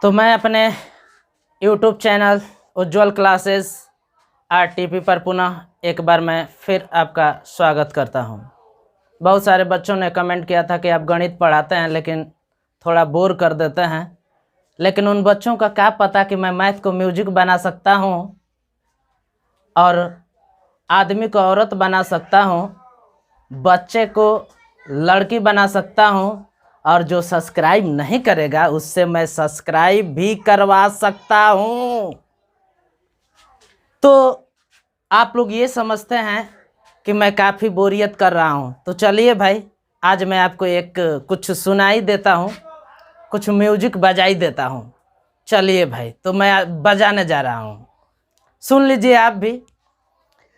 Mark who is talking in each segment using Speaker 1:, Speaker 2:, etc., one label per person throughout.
Speaker 1: तो मैं अपने YouTube चैनल उज्ज्वल क्लासेस RTP पर पुनः एक बार मैं फिर आपका स्वागत करता हूं। बहुत सारे बच्चों ने कमेंट किया था कि आप गणित पढ़ाते हैं लेकिन थोड़ा बोर कर देते हैं, लेकिन उन बच्चों का क्या पता कि मैं मैथ को म्यूजिक बना सकता हूं और आदमी को औरत बना सकता हूं, बच्चे को लड़की बना सकता हूं और जो सब्सक्राइब नहीं करेगा उससे मैं सब्सक्राइब भी करवा सकता हूं। तो आप लोग ये समझते हैं कि मैं काफ़ी बोरियत कर रहा हूं, तो चलिए भाई आज मैं आपको एक कुछ सुनाई देता हूं, कुछ म्यूजिक बजाई देता हूं। चलिए भाई, तो मैं बजाने जा रहा हूं, सुन लीजिए आप भी।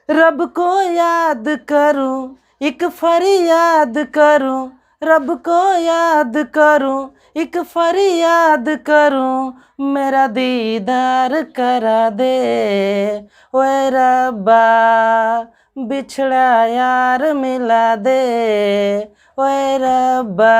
Speaker 1: रब को याद करूं, एक फरियाद करूं, रब को याद करूं, एक फरियाद करूं, मेरा दीदार करा दे ओए रब्बा, बिछड़ा यार मिला दे ओए रब्बा।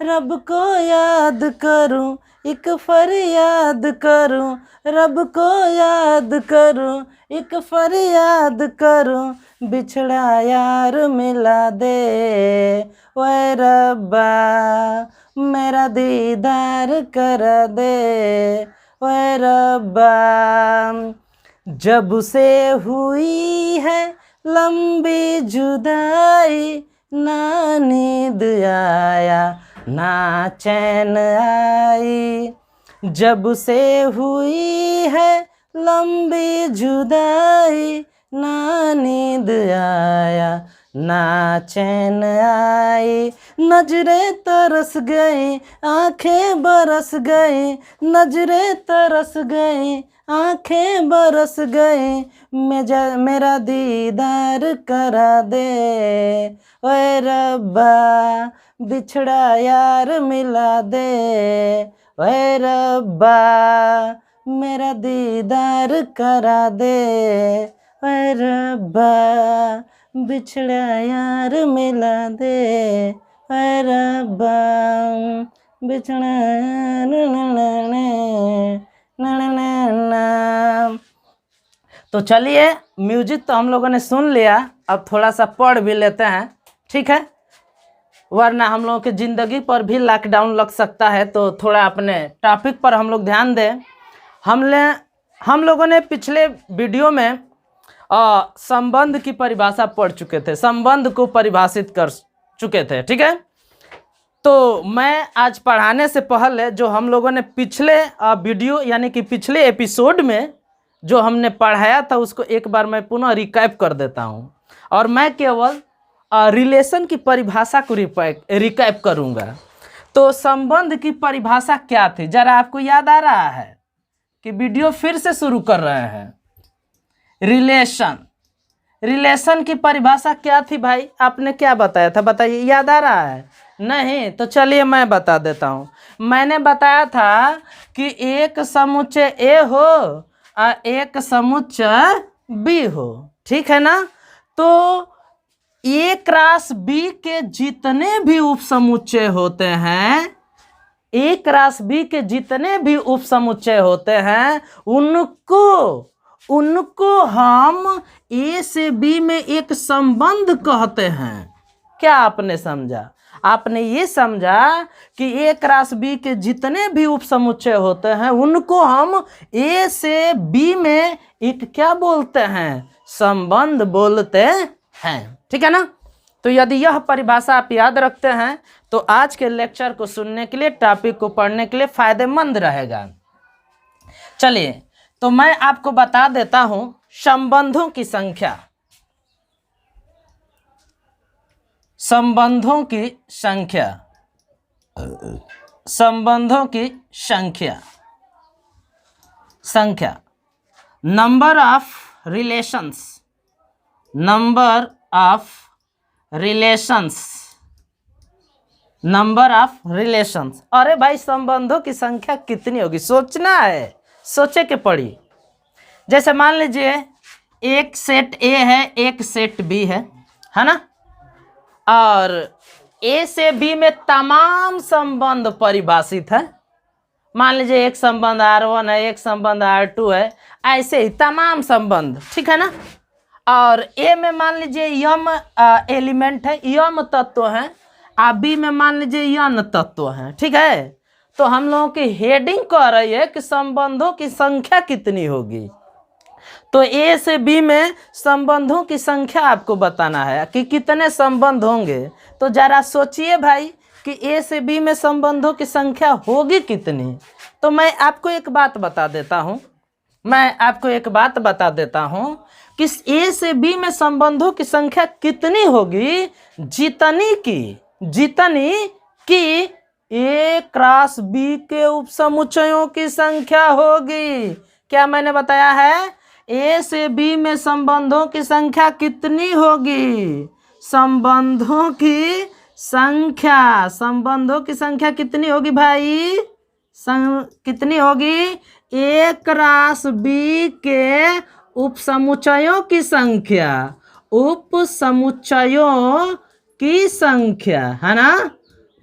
Speaker 1: रब को याद करूं, एक फरियाद करूं, रब को याद करूं, एक फरियाद करूं, बिछड़ा यार मिला दे ओए रब्बा, मेरा दीदार करा दे ओए रब्बा। जब से हुई है लंबी जुदाई, ना नींद आया ना चैन आई। जब से हुई है लंबी जुदाई, ना नींद आया ना चैन आई। नजरें तरस गई, आंखें बरस गई, नजरें तरस गई, आंखें बरस गई, मेरा दीदार करा दे ओए रब्बा, बिछड़ा यार मिला दे ओए रब्बा, मेरा दीदार करा दे ओए रब्बा, बिछड़ा यार मिला दे ओए रब्बा, बिछड़ा यार। तो चलिए, म्यूजिक तो हम लोगों ने सुन लिया, अब थोड़ा सा पढ़ भी लेते हैं, ठीक है? वरना हम लोगों की ज़िंदगी पर भी लॉकडाउन लग सकता है, तो थोड़ा अपने टॉपिक पर हम लोग ध्यान दें। हम लोगों ने पिछले वीडियो में संबंध की परिभाषा पढ़ चुके थे, संबंध को परिभाषित कर चुके थे, ठीक है? तो मैं आज पढ़ाने से पहले जो हम लोगों ने पिछले वीडियो यानी कि पिछले एपिसोड में जो हमने पढ़ाया था उसको एक बार मैं पुनः रिकैप कर देता हूं, और मैं केवल रिलेशन की परिभाषा को रिकैप करूंगा। तो संबंध की परिभाषा क्या थी, जरा आपको याद आ रहा है कि वीडियो फिर से शुरू कर रहे हैं? रिलेशन की परिभाषा क्या थी भाई? आपने क्या बताया था, बताइए, याद आ रहा है? नहीं? तो चलिए मैं बता देता हूँ। मैंने बताया था कि एक समुच्चय ए हो और एक समुच्चय बी हो, ठीक है ना? तो ए क्रॉस बी के जितने भी उपसमुच्चय होते हैं, ए क्रॉस बी के जितने भी उपसमुच्चय होते हैं उनको हम ए से बी में एक संबंध कहते हैं। क्या आपने समझा? आपने ये समझा कि ए क्रॉस बी के जितने भी उपसमुच्चय होते हैं उनको हम ए से बी में एक क्या बोलते हैं? संबंध बोलते हैं, ठीक है ना? तो यदि यह परिभाषा आप याद रखते हैं तो आज के लेक्चर को सुनने के लिए, टॉपिक को पढ़ने के लिए फायदेमंद रहेगा। चलिए, तो मैं आपको बता देता हूं संबंधों की संख्या। संबंधों की संख्या, संबंधों की संख्या, संख्या, number of relations, number of relations, number of relations. अरे भाई, संबंधों की संख्या कितनी होगी सोचना है, सोचे के पड़ी। जैसे मान लीजिए एक सेट ए है, एक सेट बी है ना? और ए से बी में तमाम संबंध परिभाषित है, मान लीजिए एक संबंध R1 है, एक संबंध R2 है, ऐसे ही तमाम संबंध, ठीक है ना। और ए में मान लीजिए यम एलिमेंट है, यम तत्व है, और बी में मान लीजिए यन तत्व है, ठीक है। तो हम लोगों की हेडिंग कह रही है कि संबंधों की संख्या कितनी होगी। तो ए से बी में संबंधों की संख्या आपको बताना है कि कितने संबंध होंगे। तो जरा सोचिए भाई कि ए से बी में संबंधों की संख्या होगी कितनी। तो मैं आपको एक बात बता देता हूँ, कि ए से बी में संबंधों की संख्या कितनी होगी, जितनी कि ए क्रॉस बी के उपसमुच्चयों की संख्या होगी। क्या मैंने बताया है? ए से बी में संबंधों की संख्या कितनी होगी? संबंधों की संख्या कितनी होगी भाई? कितनी होगी? ए क्रॉस बी के उपसमुच्चयों की संख्या, है ना,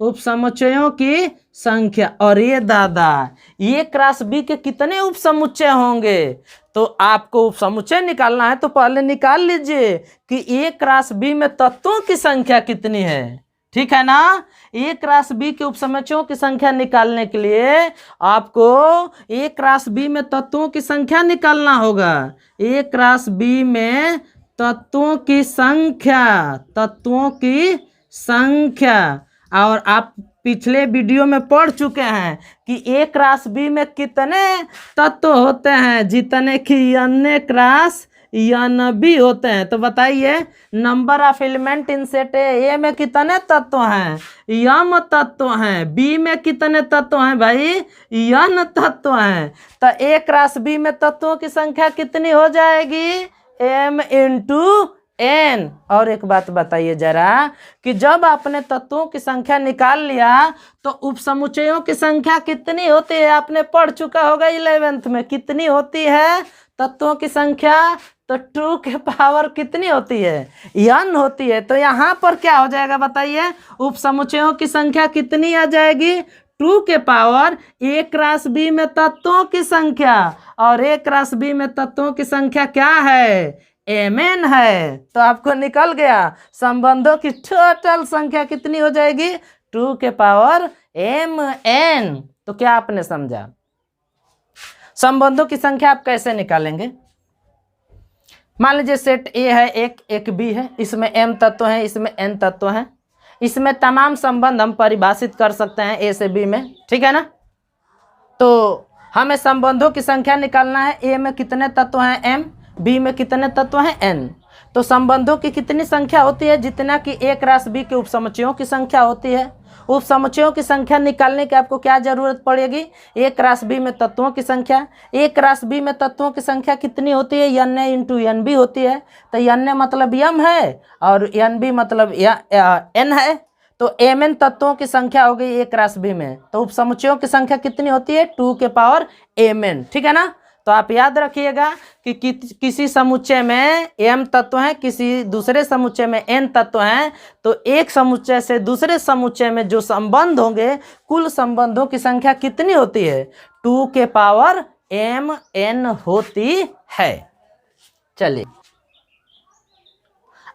Speaker 1: उपसमुच्चयों की संख्या। और ये दादा, ए क्रॉस बी के कितने उपसमुच्चय होंगे? तो आपको उपसमुच्चय निकालना है तो पहले निकाल लीजिए कि ए क्रॉस बी में तत्वों की संख्या कितनी है, ठीक है ना। ए क्रॉस बी के उपसमुच्चयों की संख्या निकालने के लिए आपको ए क्रॉस बी में तत्वों की संख्या निकालना होगा। ए क्रॉस बी में तत्वों की संख्या, और आप पिछले वीडियो में पढ़ चुके हैं कि ए क्रॉस बी में कितने तत्व होते हैं, जितने कि एन क्रॉस एन बी होते हैं। तो बताइए, number of element in set ए में कितने तत्व हैं? यम तत्व हैं। बी में कितने तत्व हैं भाई? एन तत्व हैं। तो ए क्रॉस बी में तत्वों की संख्या कितनी हो जाएगी? m into n। और एक बात बताइए जरा कि जब आपने तत्वों की संख्या निकाल लिया तो उपसमुच्चयों की संख्या कितनी होती है? आपने पढ़ चुका होगा 11th में। कितनी होती है तत्वों की संख्या? तो 2 के पावर कितनी होती है? n होती है। तो यहाँ पर क्या हो जाएगा बताइए? उपसमुच्चयों की संख्या कितनी आ जाएगी? 2 के पावर ए क्रॉस बी में तत्वों की संख्या, और ए क्रॉस बी में तत्वों की संख्या क्या है? mn है। तो आपको निकल गया संबंधों की टोटल संख्या कितनी हो जाएगी? 2 के पावर mn। तो क्या आपने समझा? संबंधों की संख्या आप कैसे निकालेंगे? मान लीजिए सेट ए है, एक बी है, इसमें m तत्व हैं, इसमें n तत्व हैं। इसमें तमाम संबंध हम परिभाषित कर सकते हैं ए से बी में, ठीक है ना। तो हमें संबंधों की संख्या निकालना है। ए में कितने तत्व हैं? m। बी में कितने तत्व हैं? n। तो संबंधों की कितनी संख्या होती है? जितना कि ए क्रॉस बी के उपसमुच्चयों की संख्या होती है। उपसमुच्चयों की संख्या निकालने की आपको क्या जरूरत पड़ेगी? ए क्रॉस बी में तत्वों की संख्या। ए क्रॉस बी में तत्वों की संख्या कितनी होती है? N A into N B होती है। तो एन ए मतलब यम है और एन बी मतलब एन है। तो एम एन तत्वों की संख्या हो गई ए क्रॉस बी में। तो उपसमुच्चयों की संख्या कितनी होती है? 2 के पावर एम एन, ठीक है ना। तो आप याद रखिएगा कि किसी समुच्चय में m तत्व हैं, किसी दूसरे समुच्चय में n तत्व हैं। तो एक समुच्चय से दूसरे समुच्चय में जो संबंध होंगे, कुल संबंधों की संख्या कितनी होती है? 2 के पावर mn होती है। चलिए,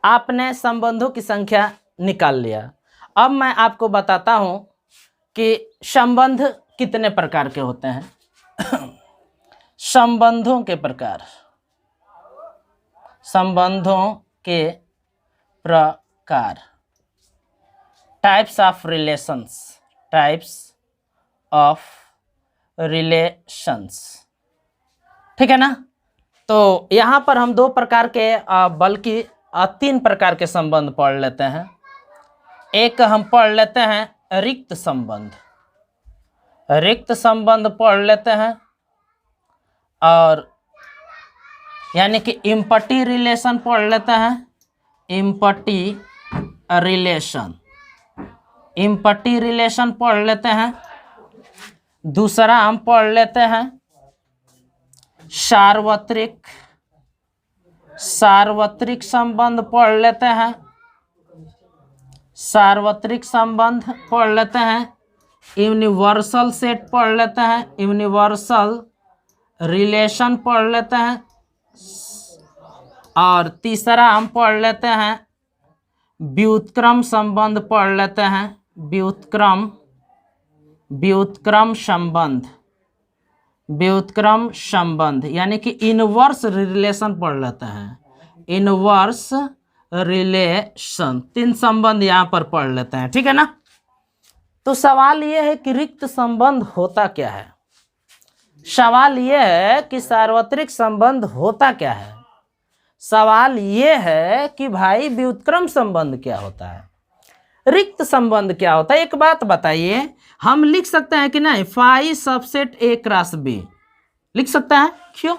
Speaker 1: आपने संबंधों की संख्या निकाल लिया। अब मैं आपको बताता हूं कि संबंध कितने प्रकार के होते हैं। संबंधों के प्रकार, टाइप्स ऑफ रिलेशंस, ठीक है ना। तो यहाँ पर हम 2 प्रकार के बल्कि 3 प्रकार के संबंध पढ़ लेते हैं। एक हम पढ़ लेते हैं रिक्त संबंध पढ़ लेते हैं, और यानी कि इम्पटी रिलेशन पढ़ लेते हैं। इम्पटी रिलेशन पढ़ लेते हैं। दूसरा हम पढ़ लेते हैं सार्वत्रिक संबंध पढ़ लेते हैं। यूनिवर्सल सेट पढ़ लेते हैं, यूनिवर्सल रिलेशन पढ़ लेते हैं, और तीसरा हम पढ़ लेते हैं व्युत्क्रम संबंध पढ़ लेते हैं, व्युत्क्रम संबंध यानी कि इनवर्स रिलेशन पढ़ लेते हैं, इनवर्स रिलेशन। 3 संबंध यहाँ पर पढ़ लेते हैं, ठीक है ना। तो सवाल यह है कि रिक्त संबंध होता क्या है। सवाल यह है कि सार्वत्रिक संबंध होता क्या है। सवाल यह है कि भाई व्युत्क्रम संबंध क्या होता है, रिक्त संबंध क्या होता है। एक बात बताइए, हम लिख सकते हैं कि नहीं phi subset A cross B, लिख सकते हैं। क्यों?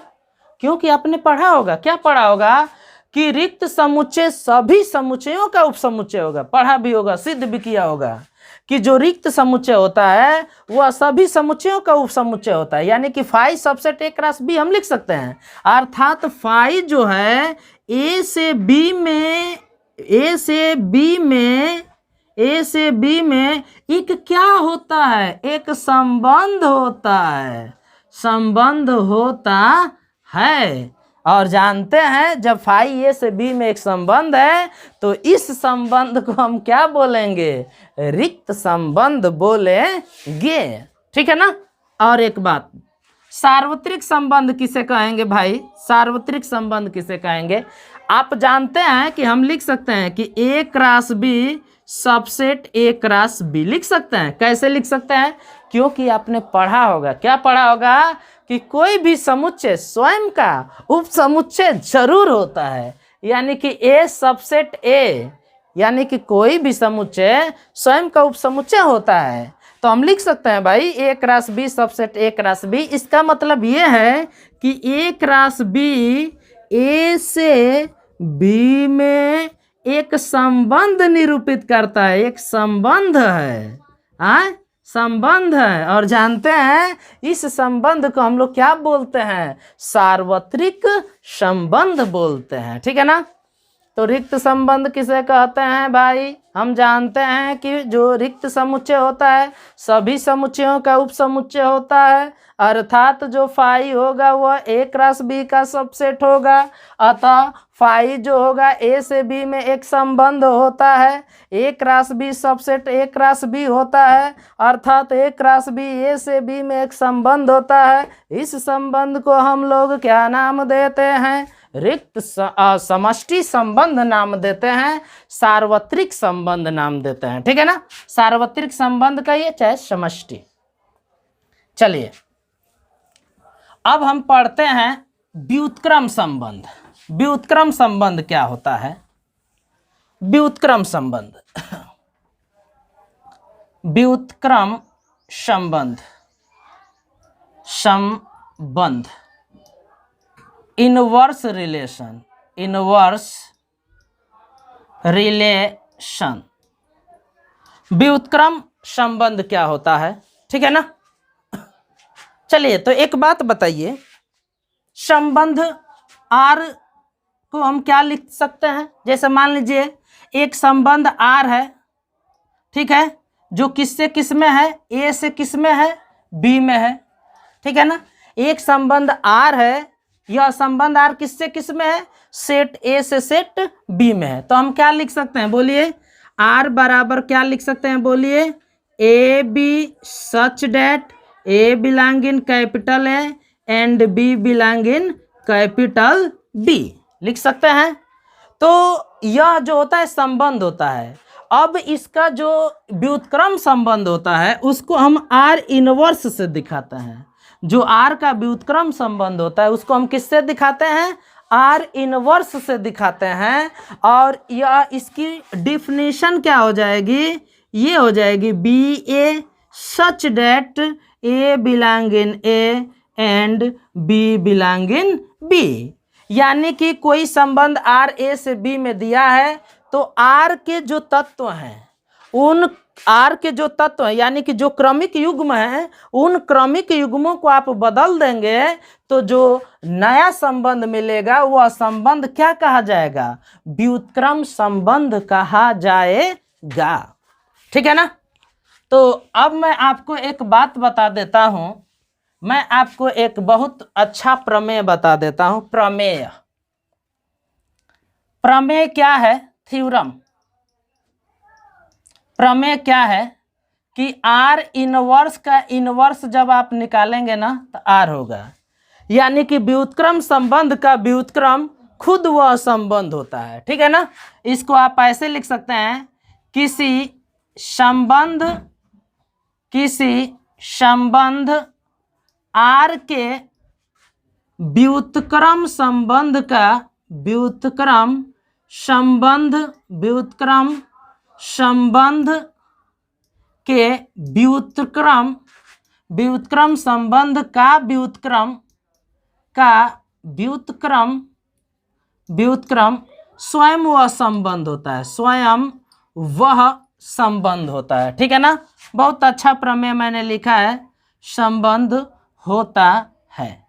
Speaker 1: क्योंकि आपने पढ़ा होगा, क्या पढ़ा होगा कि रिक्त समुच्चय सभी समुच्चयों का उपसमुच्चय होगा। पढ़ा भी होगा, सिद्ध भी किया होगा कि जो रिक्त समुच्चय होता है वह सभी समुच्चयों का उपसमुच्चय होता है। यानी कि phi subset A cross B हम लिख सकते हैं। अर्थात फाई जो है ए से बी में एक क्या होता है, एक संबंध होता है, संबंध होता है। और जानते हैं जब फाई ए से बी में एक संबंध है तो इस संबंध को हम क्या बोलेंगे, रिक्त संबंध बोलेंगे, ठीक है ना। और एक बात, सार्वत्रिक संबंध किसे कहेंगे भाई, सार्वत्रिक संबंध किसे कहेंगे। आप जानते हैं कि हम लिख सकते हैं कि A cross B subset A cross B लिख सकते हैं। कैसे लिख सकते हैं? क्योंकि आपने पढ़ा होगा, क्या पढ़ा होगा कि कोई भी समुच्चय स्वयं का उपसमुच्चय जरूर होता है। यानी कि ए सबसेट ए, यानी कि कोई भी समुच्चय स्वयं का उपसमुच्चय होता है। तो हम लिख सकते हैं भाई A cross B subset A cross B. इसका मतलब ये है कि ए क्रॉस बी ए से बी में एक संबंध निरूपित करता है, एक संबंध है, संबंध है। और जानते हैं इस संबंध को हम लोग क्या बोलते हैं, सार्वत्रिक संबंध बोलते हैं, ठीक है ना। तो रिक्त संबंध किसे कहते हैं भाई, हम जानते हैं कि जो रिक्त समुच्चय होता है सभी समुच्चयों का उपसमुच्चय होता है। अर्थात जो फाई होगा वह ए क्रॉस बी का सबसेट होगा। अतः फाई जो होगा ए से बी में एक संबंध होता है, A cross B subset A cross B होता है। अर्थात ए क्रॉस बी ए से बी में एक संबंध होता है। इस संबंध को हम लोग क्या नाम देते हैं, रिक्त समष्टि संबंध नाम देते हैं, सार्वत्रिक संबंध नाम देते हैं, ठीक है ना। सार्वत्रिक संबंध कहिए चाहे समष्टि। चलिए अब हम पढ़ते हैं व्युत्क्रम संबंध। व्युत्क्रम संबंध क्या होता है, व्युत्क्रम संबंध, व्युत्क्रम संबंध, संबंध इनवर्स रिलेशन, इनवर्स रिलेशन। व्युत्क्रम संबंध क्या होता है, ठीक है ना। चलिए तो एक बात बताइए, संबंध आर को हम क्या लिख सकते हैं। जैसे मान लीजिए एक संबंध आर है, ठीक है, जो किससे किस में है, ए से किस में है, बी में है, ठीक है ना। एक संबंध आर है, यह संबंध आर किससे किस में है, सेट ए से सेट बी में है। तो हम क्या लिख सकते हैं बोलिए, आर बराबर क्या लिख सकते हैं बोलिए, A B such that A belong in capital A and B belong in capital B, लिख सकते हैं। तो यह जो होता है संबंध होता है। अब इसका जो व्युत्क्रम संबंध होता है उसको हम आर इनवर्स से दिखाते हैं। जो आर का व्युत्क्रम संबंध होता है उसको हम किससे दिखाते हैं, आर इनवर्स से दिखाते हैं। और यह इसकी डिफिनीशन क्या हो जाएगी, ये हो जाएगी B A such that A belong in A and B belong in B. यानी कि कोई संबंध आर ए से बी में दिया है तो आर के जो तत्व हैं, उन आर के जो तत्व हैं यानी कि जो क्रमिक युग्म हैं, उन क्रमिक युग्मों को आप बदल देंगे तो जो नया संबंध मिलेगा वह संबंध क्या कहा जाएगा, व्युत्क्रम संबंध कहा जाएगा, ठीक है ना। तो अब मैं आपको एक बात बता देता हूं, मैं आपको एक बहुत अच्छा प्रमेय बता देता हूं। प्रमेय, प्रमेय क्या है? थ्योरम। प्रमेय क्या है कि आर इनवर्स का इनवर्स जब आप निकालेंगे ना तो आर होगा, यानी कि व्युत्क्रम संबंध का व्युत्क्रम खुद वह संबंध होता है। ठीक है ना? इसको आप ऐसे लिख सकते हैं, किसी संबंध आर के व्युत्क्रम संबंध का व्युत्क्रम संबंध के व्युत्क्रम संबंध का व्युत्क्रम स्वयं वह संबंध होता है, स्वयं वह संबंध होता है। ठीक है ना? बहुत अच्छा प्रमेय मैंने लिखा है, संबंध होता है।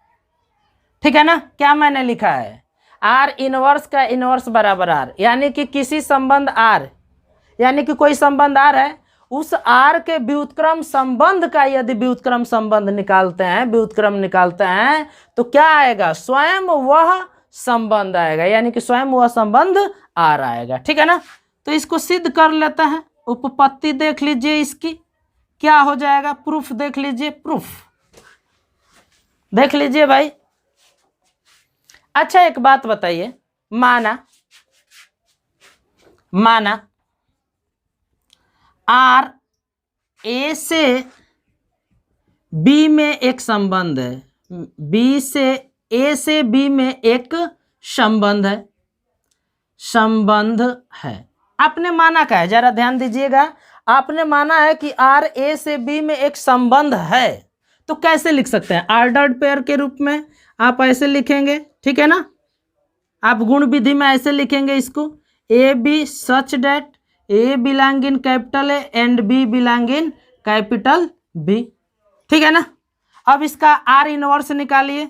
Speaker 1: ठीक है ना? क्या मैंने लिखा है? आर इनवर्स का इनवर्स बराबर आर, यानी कि किसी संबंध आर, यानी कि कोई संबंध आर है, उस आर के व्युत्क्रम संबंध का यदि व्युत्क्रम संबंध निकालते हैं, व्युत्क्रम निकालते हैं, तो क्या आएगा? स्वयं वह संबंध आएगा, यानी कि स्वयं वह संबंध आर आएगा। ठीक है ना? तो इसको सिद्ध कर लेते हैं। उपपत्ति देख लीजिए, इसकी क्या हो जाएगा? प्रूफ देख लीजिए, प्रूफ देख लीजिए भाई। अच्छा एक बात बताइए, माना आर ए से बी में एक संबंध है, बी से ए से बी में एक संबंध है। आपने माना क्या है? जरा ध्यान दीजिएगा। आपने माना है कि आर ए से बी में एक संबंध है, तो कैसे लिख सकते हैं? ऑर्डर्ड पेयर के रूप में आप ऐसे लिखेंगे। ठीक है ना? आप गुण विधि में ऐसे लिखेंगे इसको, A B such that A belong in capital A and B belong in capital B. ठीक है ना? अब इसका आर इनवर्स निकालिए।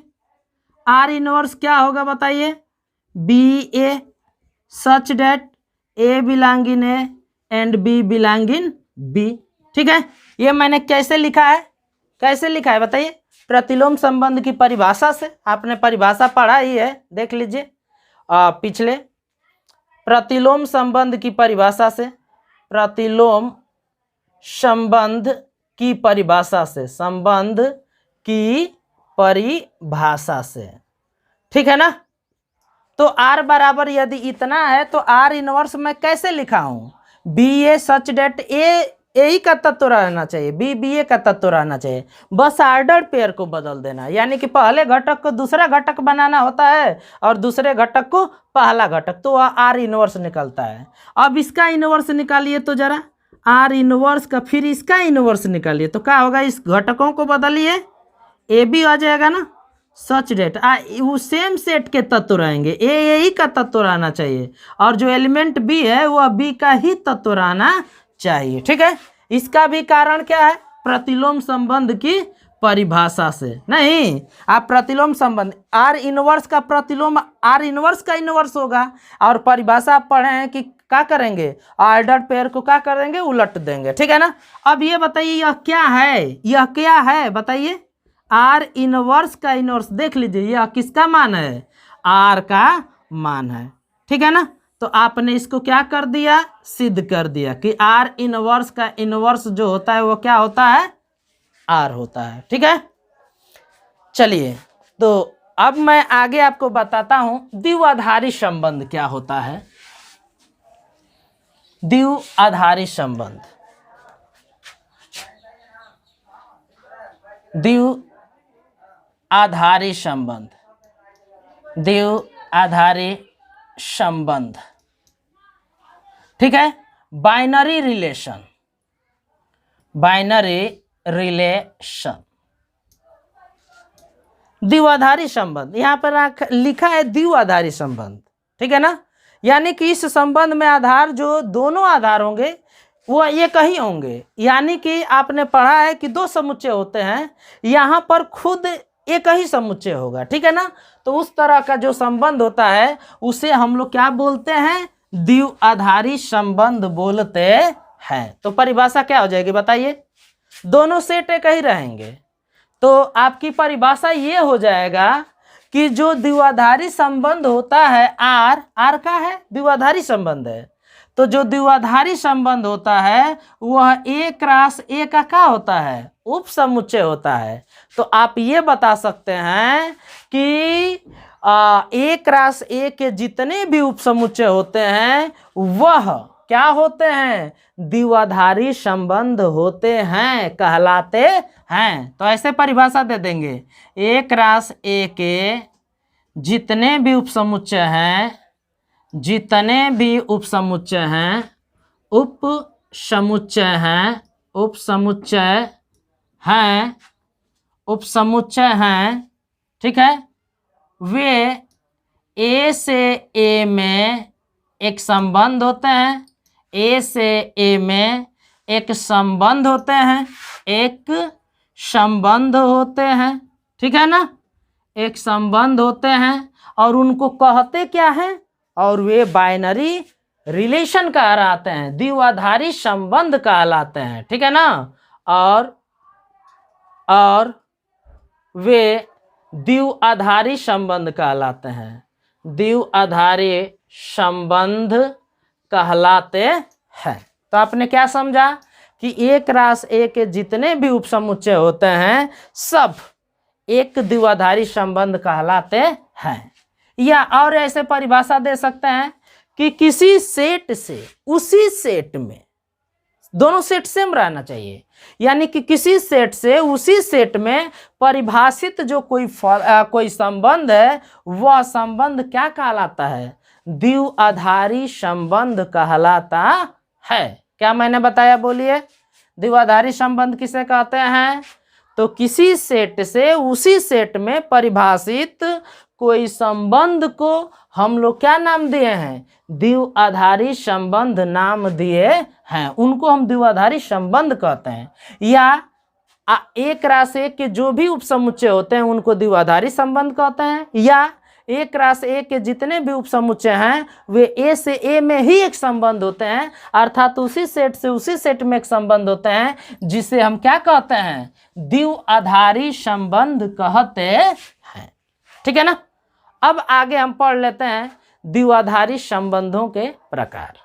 Speaker 1: आर इनवर्स क्या होगा बताइए? B A such that A belong in A and B belong in B. ठीक है? ये मैंने कैसे लिखा है? कैसे लिखा है बताइए? प्रतिलोम संबंध की परिभाषा से। आपने परिभाषा पढ़ा ही है, देख लीजिए पिछले। प्रतिलोम संबंध की परिभाषा से, प्रतिलोम संबंध की परिभाषा से, संबंध की परिभाषा से। ठीक है ना? तो आर बराबर यदि इतना है तो आर इनवर्स मैं कैसे लिखा हूं? बी ए सच डेट ए ही का तत्व रहना चाहिए, बी बी ए का तत्व रहना चाहिए, बस ऑर्डर पेयर को बदल देना, यानी कि पहले घटक को दूसरा घटक बनाना होता है और दूसरे घटक को पहला घटक, तो वह आर इनवर्स निकलता है। अब इसका इनवर्स निकालिए तो जरा, आर इनवर्स का, फिर इसका इनवर्स निकालिए तो क्या होगा? इस घटकों को बदलिए, ए बी आ जाएगा ना, सच डेट वो सेम सेट के तत्व रहेंगे, ए ही का तत्व रहना चाहिए और जो एलिमेंट बी है वह बी का ही तत्व रहना चाहिए। ठीक है? इसका भी कारण क्या है? प्रतिलोम संबंध की परिभाषा से। नहीं, आप प्रतिलोम संबंध आर इनवर्स का प्रतिलोम आर इनवर्स का इनवर्स होगा, और परिभाषा आप पढ़े हैं कि क्या करेंगे? ऑर्डर्ड पेयर को क्या करेंगे? उलट देंगे। ठीक है ना? अब ये बताइए यह क्या है? यह क्या है बताइए? आर इनवर्स का इनवर्स देख लीजिए, यह किसका मान है? आर का मान है। ठीक है ना? तो आपने इसको क्या कर दिया? सिद्ध कर दिया कि आर इनवर्स का इनवर्स जो होता है वो क्या होता है? आर होता है। ठीक है? चलिए, तो अब मैं आगे आपको बताता हूं द्विआधारी संबंध क्या होता है। द्विआधारी संबंध, द्विआधारी संबंध, द्विआधारी संबंध। ठीक है? बाइनरी रिलेशन, बाइनरी रिलेशन, द्विआधारी संबंध। यहां पर लिखा है द्विआधारी संबंध। ठीक है ना? यानी कि इस संबंध में आधार जो दोनों आधार होंगे वो एक ही होंगे, यानी कि आपने पढ़ा है कि दो समुच्चय होते हैं, यहां पर खुद एक ही समुच्चय होगा। ठीक है ना? तो उस तरह का जो संबंध होता है उसे हम लोग क्या बोलते हैं? द्विआधारी संबंध बोलते हैं। तो परिभाषा क्या हो जाएगी बताइए, दोनों सेट एक ही रहेंगे। तो आपकी परिभाषा ये हो जाएगा कि जो द्विआधारी संबंध होता है आर, आर का है द्विआधारी संबंध है, तो जो द्विआधारी संबंध होता है वह ए क्रॉस ए का क्या होता है, उप समुच्चय होता है। तो आप ये बता सकते हैं कि ए क्रॉस ए के जितने भी उप समुच्चय होते हैं वह क्या होते हैं, द्विआधारी संबंध होते हैं, कहलाते हैं। तो ऐसे परिभाषा दे देंगे, ए क्रॉस ए के जितने भी उपसमुच्चय हैं, जितने भी उपसमुच्चय हैं, उपसमुच्चय हैं, उपसमुच्चय हैं, उपसमुच्चय हैं, ठीक है, वे ए से ए में एक संबंध होते हैं, ए से ए में एक संबंध होते हैं, एक संबंध होते हैं, ठीक है ना, एक संबंध होते हैं, और उनको कहते क्या है, और वे बाइनरी रिलेशन कहलाते हैं, द्विआधारी संबंध कहलाते हैं, ठीक है ना। और वे द्विआधारी संबंध कहलाते हैं, द्विआधारी संबंध कहलाते हैं। तो आपने क्या समझा कि ए क्रॉस ए के जितने भी उपसमुच्चय होते हैं सब एक द्विआधारी संबंध कहलाते हैं। या और ऐसे परिभाषा दे सकते हैं कि किसी सेट से उसी सेट में, दोनों सेट सेम रहना चाहिए, यानी कि किसी सेट से उसी सेट में परिभाषित जो कोई संबंध है वह संबंध क्या कहलाता है, द्विआधारी संबंध कहलाता है। क्या मैंने बताया बोलिए, द्विआधारी संबंध किसे कहते हैं, तो किसी सेट से उसी सेट में परिभाषित कोई संबंध को हम लोग क्या नाम दिए हैं, द्विआधारी संबंध नाम दिए हैं, उनको हम द्विआधारी संबंध कहते हैं। या एक क्रॉस एक के जो भी उपसमुच्चय होते हैं उनको द्विआधारी संबंध कहते हैं, या एक क्रॉस एक के जितने भी उपसमुच्चय हैं वे ए से ए में ही एक संबंध होते हैं, अर्थात उसी सेट से उसी सेट में एक संबंध होते हैं, जिसे हम क्या कहते हैं, द्विआधारी संबंध कहते हैं, ठीक है ना। अब आगे हम पढ़ लेते हैं द्विआधारी संबंधों के प्रकार।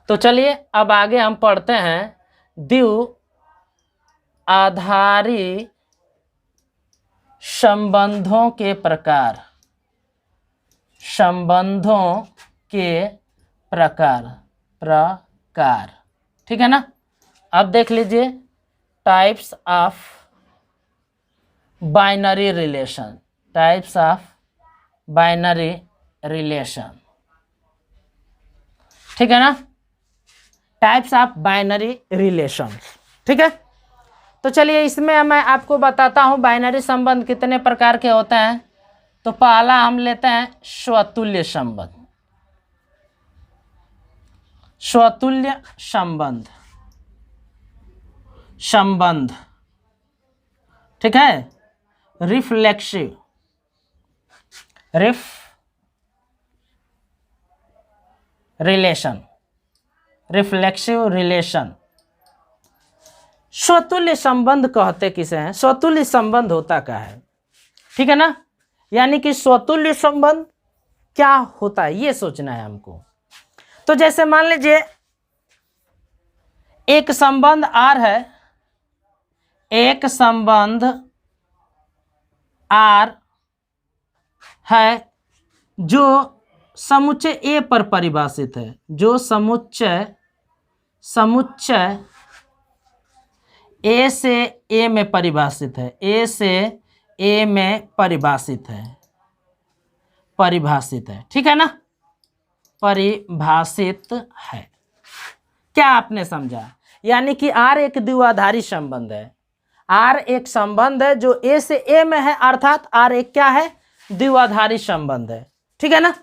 Speaker 1: तो चलिए अब आगे हम पढ़ते हैं द्विआधारी संबंधों के प्रकार, संबंधों के प्रकार, ठीक है ना। अब देख लीजिए types of binary relation, types of binary relation, ठीक है ना, टाइप्स ऑफ बाइनरी रिलेशन, ठीक है। तो चलिए इसमें मैं आपको बताता हूं बाइनरी संबंध कितने प्रकार के होते हैं। तो पहला हम लेते हैं स्वतुल्य संबंध, स्वतुल्य संबंध, संबंध, ठीक है, रिफ्लेक्सिव, रिफ्लेक्सिव रिलेशन। स्वतुल्य संबंध कहते किसे हैं, स्वतुल्य संबंध होता क्या है, ठीक है ना, यानी कि स्वतुल्य संबंध क्या होता है ये सोचना है हमको। तो जैसे मान लीजिए एक संबंध आर है, एक संबंध आर है जो समुच्चय ए पर परिभाषित है, जो समुच्चय ए से ए में परिभाषित है, ए से ए में परिभाषित है, ठीक है ना, परिभाषित है। क्या आपने समझा, यानी कि आर एक द्विआधारी संबंध है, आर एक संबंध है जो ए से ए में है, अर्थात आर एक क्या है, द्विआधारी संबंध है, ठीक है ना।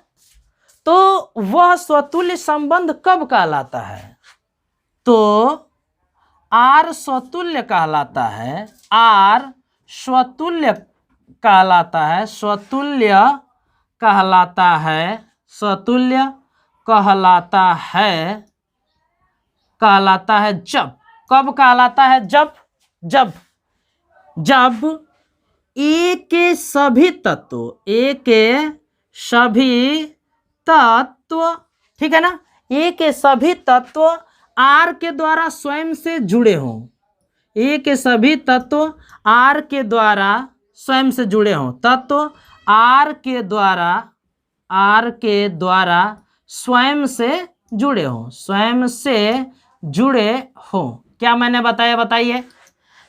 Speaker 1: तो वह स्वतुल्य संबंध कब कहलाता है, तो आर स्वतुल्य कहलाता है, आर स्वतुल्य कहलाता है, स्वतुल्य कहलाता है, स्वतुल्य कहलाता है कहलाता है जब। कब कहलाता है? जब जब जब ए के सभी तत्व, ए के सभी तत्व, ठीक है ना, ए के सभी तत्व आर के द्वारा स्वयं से जुड़े हों। ए के सभी तत्व आर के द्वारा स्वयं से जुड़े हों। तत्व आर के द्वारा स्वयं से जुड़े हों, स्वयं से जुड़े हों। क्या मैंने बताया? बताइए।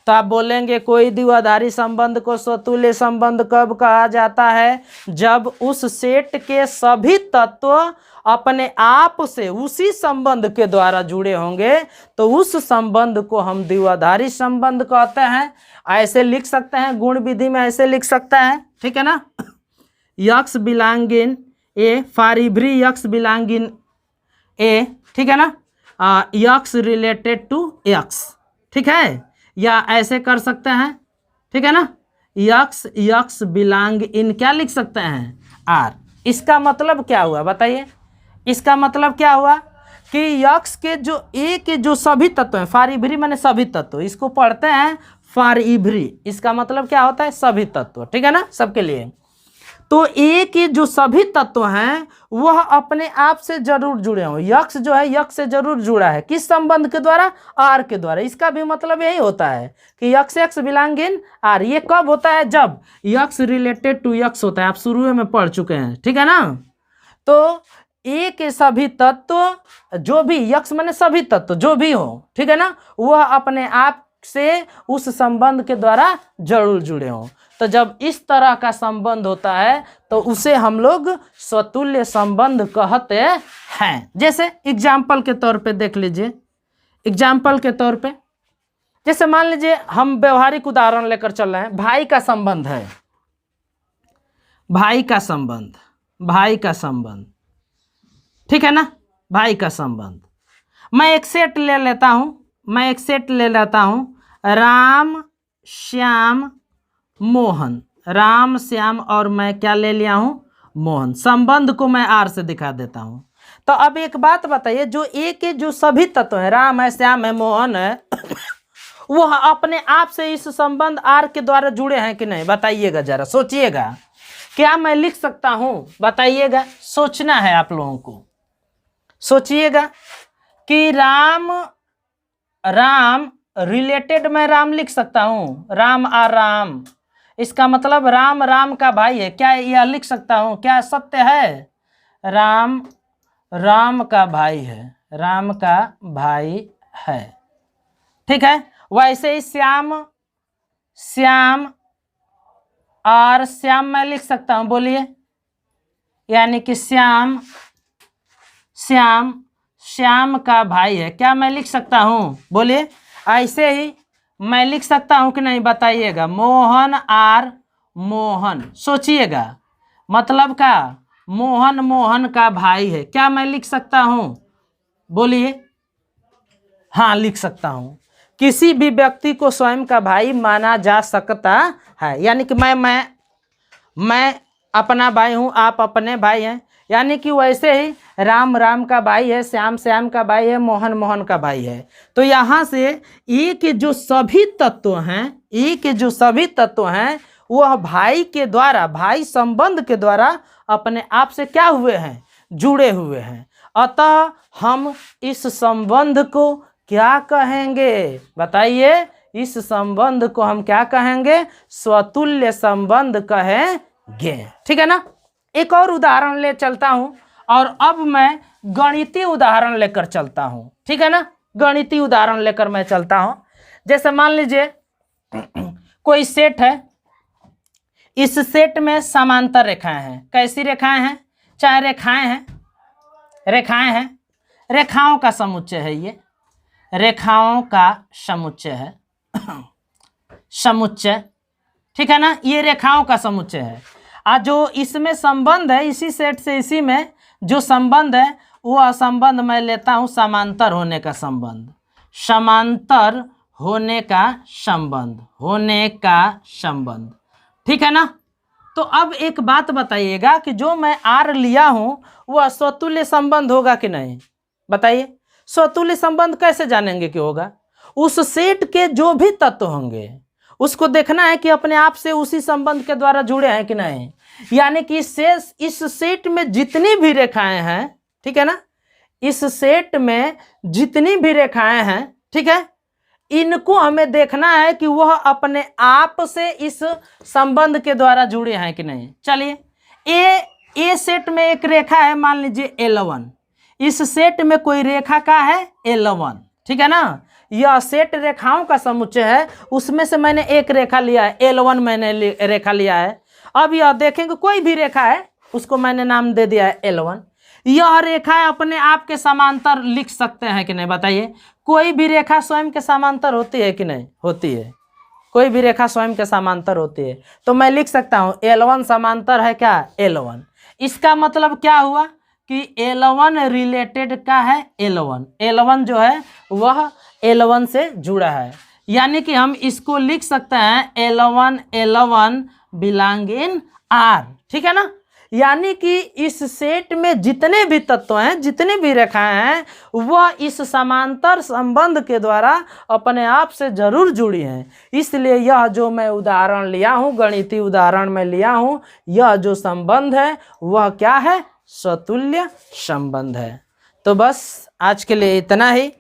Speaker 1: तो आप बोलेंगे कोई द्विआधारी संबंध को स्वतुल्य संबंध कब कहा जाता है? जब उस सेट के सभी तत्व अपने आप से उसी संबंध के द्वारा जुड़े होंगे, तो उस संबंध को हम द्विआधारी संबंध कहते हैं। ऐसे लिख सकते हैं, गुण विधि में ऐसे लिख सकते हैं, ठीक है ना। X belong in A, for every x belong in A, ठीक है ना, यक्स रिलेटेड टू यक्स, ठीक है। या ऐसे कर सकते हैं, ठीक है ना, यक्स बिलोंग इन, क्या लिख सकते हैं? आर। इसका मतलब क्या हुआ? बताइए। इसका मतलब क्या हुआ कि यक्स के जो ए के जो सभी तत्व हैं, फॉर एवरी माने सभी तत्व, इसको पढ़ते हैं फॉर एवरी। इसका मतलब क्या होता है? सभी तत्व, ठीक है ना, सबके लिए। तो ए के जो सभी तत्व हैं वह अपने आप से जरूर जुड़े हों। यक्स जो है यक्स से जरूर जुड़ा है, किस संबंध के द्वारा? आर के द्वारा। इसका भी मतलब यही होता है कि यक्स बिलोंग इन आर। ये कब होता है? जब यक्स रिलेटेड टू यक्स होता है। आप शुरू में पढ़ चुके हैं, ठीक है ना। तो ए के सभी तत्व जो भी, यक्स माने सभी तत्व जो भी हो, ठीक है ना, वह अपने आप से उस संबंध के द्वारा जरूर जुड़े हों। तो जब इस तरह का संबंध होता है तो उसे हम लोग स्वतुल्य संबंध कहते हैं। जैसे एग्जाम्पल के तौर पे देख लीजिए, एग्जाम्पल के तौर पे जैसे मान लीजिए हम व्यवहारिक उदाहरण लेकर चल रहे हैं। भाई का संबंध है, भाई का संबंध, भाई का संबंध, ठीक है ना, भाई का संबंध। मैं एक सेट ले लेता हूं, मैं एक सेट ले लेता हूं, राम श्याम मोहन। राम श्याम और मैं क्या ले लिया हूं? मोहन। संबंध को मैं आर से दिखा देता हूं। तो अब एक बात बताइए, जो ए के जो सभी तत्व हैं, राम है, श्याम है, मोहन है, वह अपने आप से इस संबंध आर के द्वारा जुड़े हैं कि नहीं? बताइएगा, जरा सोचिएगा। क्या मैं लिख सकता हूं? बताइएगा, सोचना है आप लोगों को। सोचिएगा कि राम रिलेटेड मैं राम लिख सकता हूं, राम और राम। इसका मतलब राम राम का भाई है। क्या यह लिख सकता हूं? क्या सत्य है? राम का भाई है, राम का भाई है, ठीक है। वैसे ही श्याम और श्याम मैं लिख सकता हूं, बोलिए। यानी कि श्याम का भाई है। क्या मैं लिख सकता हूं? बोलिए। ऐसे ही मैं लिख सकता हूं कि नहीं? बताइएगा। मोहन आर मोहन, सोचिएगा, मतलब का मोहन का भाई है। क्या मैं लिख सकता हूं? बोलिए। हाँ, लिख सकता हूं। किसी भी व्यक्ति को स्वयं का भाई माना जा सकता है। यानी कि मैं अपना भाई हूं, आप अपने भाई हैं। यानी कि वैसे ही राम का भाई है, श्याम का भाई है, मोहन का भाई है। तो यहाँ से ए के जो सभी तत्व हैं, वह भाई के द्वारा, भाई संबंध के द्वारा अपने आप से क्या हुए हैं? जुड़े हुए हैं। अतः हम इस संबंध को क्या कहेंगे? बताइए। इस संबंध को हम क्या कहेंगे? स्वतुल्य संबंध कहेंगे, ठीक है ना। एक और उदाहरण ले चलता हूं, और अब मैं गणितीय उदाहरण लेकर चलता हूं, ठीक है ना। गणितीय उदाहरण लेकर मैं चलता हूं। जैसे मान लीजिए कोई सेट है, इस सेट में समांतर रेखाएं हैं। कैसी रेखाएं हैं? चाहे रेखाएं हैं, रेखाओं का समुच्चय है। ये रेखाओं का समुच्चय है, समुच्चय, ठीक है ना। ये रेखाओं का समुच्चय है। जो इसमें संबंध है, इसी सेट से इसी में जो संबंध है, वह संबंध मैं लेता हूं समांतर होने का संबंध, समांतर होने का संबंध, ठीक है ना। तो अब एक बात बताइएगा कि जो मैं आर लिया हूं वह स्वतुल्य संबंध होगा कि नहीं? बताइए। स्वतुल्य संबंध कैसे जानेंगे कि होगा? उस सेट के जो भी तत्व होंगे उसको देखना है कि अपने आप से उसी संबंध के द्वारा जुड़े हैं कि नहीं। यानी कि इस सेट में जितनी भी रेखाएं हैं, ठीक है ना, इस सेट में जितनी भी रेखाएं हैं, ठीक है, इनको हमें देखना है कि वह अपने आप से इस संबंध के द्वारा जुड़े हैं कि नहीं। चलिए, ए सेट में एक रेखा है, मान लीजिए L1, इस सेट में कोई रेखा का है L1, ठीक है ना, यह सेट रेखाओं का समुच्चय है, उसमें से मैंने एक रेखा लिया है L1, मैंने रेखा लिया है। अब यह देखेंगे कोई भी रेखा है, उसको मैंने नाम दे दिया है L1। यह रेखा अपने आप के समांतर लिख सकते हैं कि नहीं, बताइए। कोई भी रेखा स्वयं के समांतर होती है कि नहीं? होती है। कोई भी रेखा स्वयं के समांतर होती है, तो मैं लिख सकता हूं L1 समांतर है क्या? L1। इसका मतलब क्या हुआ कि L1 रिलेटेड का है L1, L1 जो है वह L1 से जुड़ा है। यानी कि हम इसको लिख सकते हैं L1 बिलोंग इन R, ठीक है ना। यानी कि इस सेट में जितने भी तत्व हैं, जितनी भी रेखाएं हैं, वह इस समांतर संबंध के द्वारा अपने आप से जरूर जुड़ी हैं। इसलिए यह जो मैं उदाहरण लिया हूं, गणितीय उदाहरण में लिया हूं, यह जो संबंध है वह क्या है? स्वतुल्य संबंध है। तो बस आज के लिए इतना ही।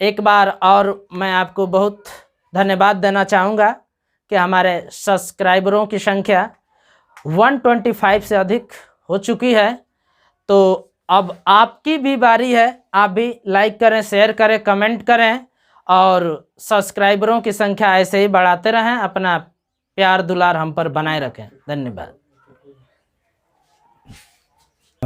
Speaker 1: एक बार और मैं आपको बहुत धन्यवाद देना चाहूँगा कि हमारे सब्सक्राइबरों की संख्या 125 से अधिक हो चुकी है। तो अब आपकी भी बारी है, आप भी लाइक करें, शेयर करें, कमेंट करें और सब्सक्राइबरों की संख्या ऐसे ही बढ़ाते रहें। अपना प्यार दुलार हम पर बनाए रखें। धन्यवाद।